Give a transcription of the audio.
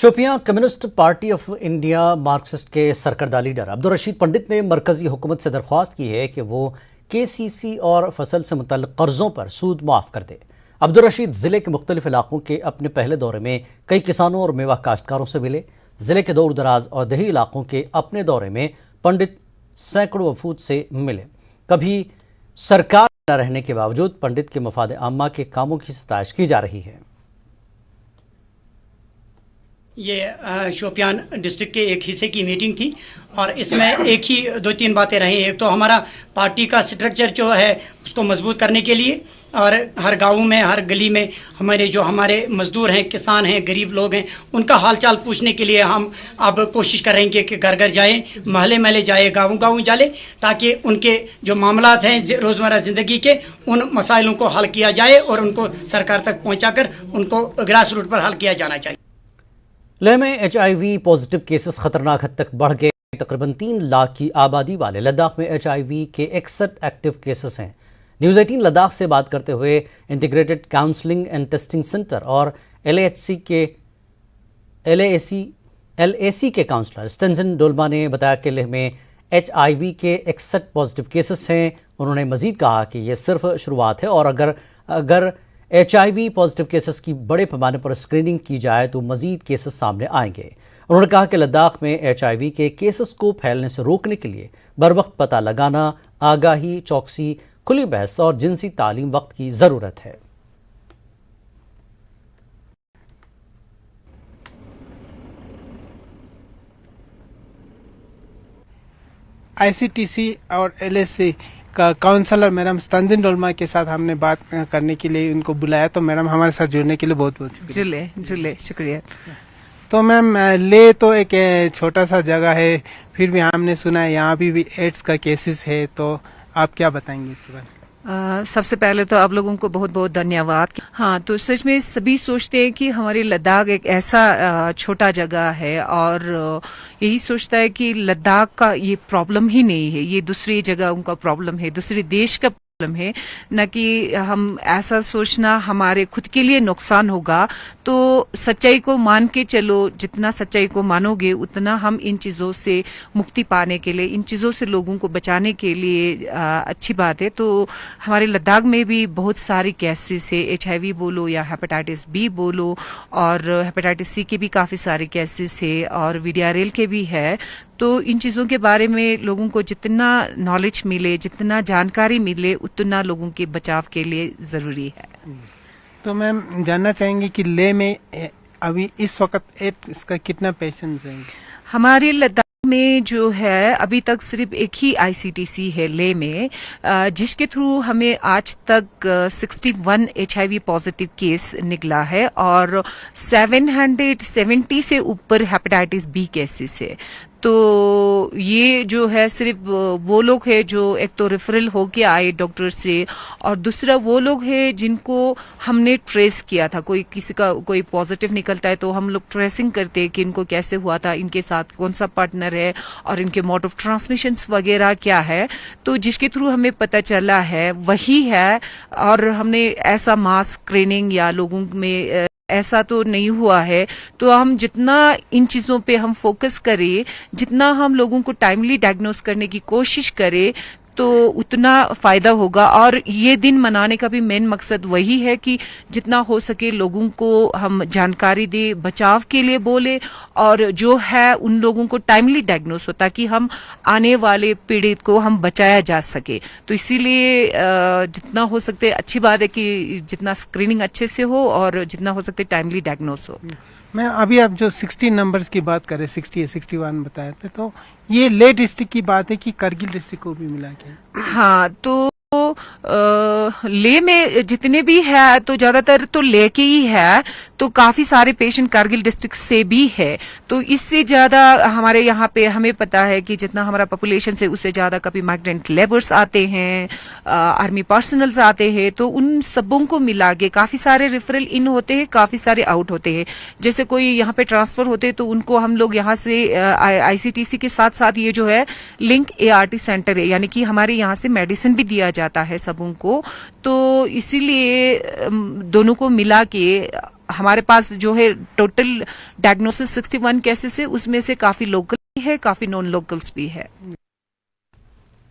Shopian communist party of India Marxist के सरकर्दा leader Abdul Rashid पंडित ने मरकजी हुकूमत से दरख्वास्त की है कि वो KCC और फसल से मुतल्लिक कर्जों पर सूद माफ कर दे। अब्दुल रशीद जिले के मुख्तलिफ इलाकों के अपने पहले दौरे में कई किसानों और मेवा काश्तकारों से मिले। जिले के दूर दराज और दही इलाकों के अपने दौरे में पंडित सैकड़ों वफूद से मिले। कभी सरकार न रहने के बावजूद पंडित के मफाद आम्मा के कामों की सताइश की जा रही है। ये शोपियान डिस्ट्रिक्ट के एक हिस्से की मीटिंग थी और इसमें एक ही दो तीन बातें रही। एक तो हमारा पार्टी का स्ट्रक्चर जो है उसको मजबूत करने के लिए और हर गाँव में हर गली में हमारे मजदूर हैं, किसान हैं, गरीब लोग हैं, उनका हालचाल पूछने के लिए हम अब कोशिश करेंगे कि घर घर जाएं, महल्ले महल्ले जाए, गाँव गाँव जाए, ताकि उनके जो मामलात हैं रोज़मर्रा ज़िंदगी के उन मसाइलों को हल किया जाए और उनको सरकार तक पहुँचाकर उनको ग्रास रूट पर हल किया जाना चाहिए। लेह में HIV पॉजिटिव केसेस खतरनाक हद तक बढ़ गए। तकरीबन 3 लाख की आबादी वाले लद्दाख में HIV के 61 एक्टिव केसेस हैं। न्यूज़ 18 लद्दाख से बात करते हुए integrated counselling and testing centre और LAC के काउंसलर स्टेंजन डोल्मा ने बताया कि लेह में HIV के 61 पॉजिटिव केसेस हैं। उन्होंने मजीद कहा कि यह सिर्फ शुरुआत है और अगर HIV पॉजिटिव केसेस की बड़े पैमाने पर स्क्रीनिंग की जाए तो मजीद केसेस सामने आएंगे। उन्होंने कहा कि लद्दाख में HIV के केसेस को फैलने से रोकने के लिए बरवक्त पता लगाना, आगाही, चौकसी, खुली बहस और जिनसी तालीम वक्त की ज़रूरत है। ICTC और LAC का काउंसलर मैडम स्टेंजन डोल्मा के साथ हमने बात करने के लिए उनको बुलाया, तो मैडम हमारे साथ जुड़ने के लिए बहुत बहुत जुले शुक्रिया। तो मैम ले तो एक छोटा सा जगह है, फिर भी हमने सुना है यहाँ भी एड्स का केसेस है, तो आप क्या बताएंगे इसके बारे में? सबसे पहले तो आप लोगों को बहुत बहुत धन्यवाद। हाँ, तो सच में सभी सोचते हैं कि हमारी लद्दाख एक ऐसा छोटा जगह है और यही सोचता है कि लद्दाख का ये प्रॉब्लम ही नहीं है, ये दूसरी जगह का प्रॉब्लम है, दूसरे देश का प्रॉब्लम है, न कि हम ऐसा सोचना हमारे खुद के लिए नुकसान होगा। तो सच्चाई को मान के चलो, जितना सच्चाई को मानोगे उतना हम इन चीजों से मुक्ति पाने के लिए, इन चीजों से लोगों को बचाने के लिए अच्छी बात है। तो हमारे लद्दाख में भी बहुत सारी केसेस है, HIV बोलो या हेपेटाइटिस B बोलो, और हेपेटाइटिस C के भी काफी सारे केसेस है और VDRL के भी है। तो इन चीजों के बारे में लोगों को जितना नॉलेज मिले, जितना जानकारी मिले, उतना लोगों के बचाव के लिए जरूरी है। तो मैम जानना चाहेंगे कि ले में अभी इस वक्त इसका कितना पेशेंट है? हमारे लद्दाख में जो है अभी तक सिर्फ एक ही ICTC है ले में, जिसके थ्रू हमें आज तक 61 HIV पॉजिटिव केस निकला है और 770 से ऊपर हेपेटाइटिस B केसेस है। तो ये जो है सिर्फ वो लोग हैं जो एक तो रेफरल होके आए डॉक्टर से, और दूसरा वो लोग हैं जिनको हमने ट्रेस किया था। किसी का कोई पॉजिटिव निकलता है तो हम लोग ट्रेसिंग करते हैं कि इनको कैसे हुआ था, इनके साथ कौन सा पार्टनर है और इनके मोड ऑफ ट्रांसमिशन वगैरह क्या है। तो जिसके थ्रू हमें पता चला है वही है, और हमने ऐसा मास स्क्रीनिंग या लोगों में ऐसा तो नहीं हुआ है। तो हम जितना इन चीजों पे हम फोकस करें, जितना हम लोगों को टाइमली डायग्नोस करने की कोशिश करें, तो उतना फायदा होगा। और ये दिन मनाने का भी मेन मकसद वही है कि जितना हो सके लोगों को हम जानकारी दे, बचाव के लिए बोले, और जो है उन लोगों को टाइमली डायग्नोस हो ताकि हम आने वाले पीड़ित को हम बचाया जा सके। तो इसीलिए जितना हो सकते अच्छी बात है कि जितना स्क्रीनिंग अच्छे से हो और जितना हो सकते टाइमली डायग्नोस हो। मैं अभी आप जो 60 नंबर्स की बात करें, 60 या 61 बताए थे, तो ये ले डिस्ट्रिक्ट की बात है कि करगिल डिस्ट्रिक्ट को भी मिला के? हाँ, तो ले में जितने भी है तो ज्यादातर तो ले के ही है, तो काफी सारे पेशेंट कारगिल डिस्ट्रिक्ट से भी है। तो इससे ज्यादा हमारे यहाँ पे हमें पता है कि जितना हमारा पॉपुलेशन से उससे ज्यादा कभी माइग्रेंट लेबर्स आते हैं, आर्मी पर्सनल्स आते हैं, तो उन सबों को मिला के काफी सारे रेफरल इन होते हैं, काफी सारे आउट होते हैं। जैसे कोई यहाँ पे ट्रांसफर होते हैं तो उनको हम लोग यहाँ से ICTC के साथ साथ ये जो है लिंक ART सेंटर है, यानी कि हमारे यहाँ से मेडिसिन भी दिया जाता है सबों को। तो इसीलिए दोनों को मिला के हमारे पास जो है टोटल डायग्नोसिस 61 केसेस है, उसमें से काफी लोकल है, काफी नॉन लोकल्स भी है।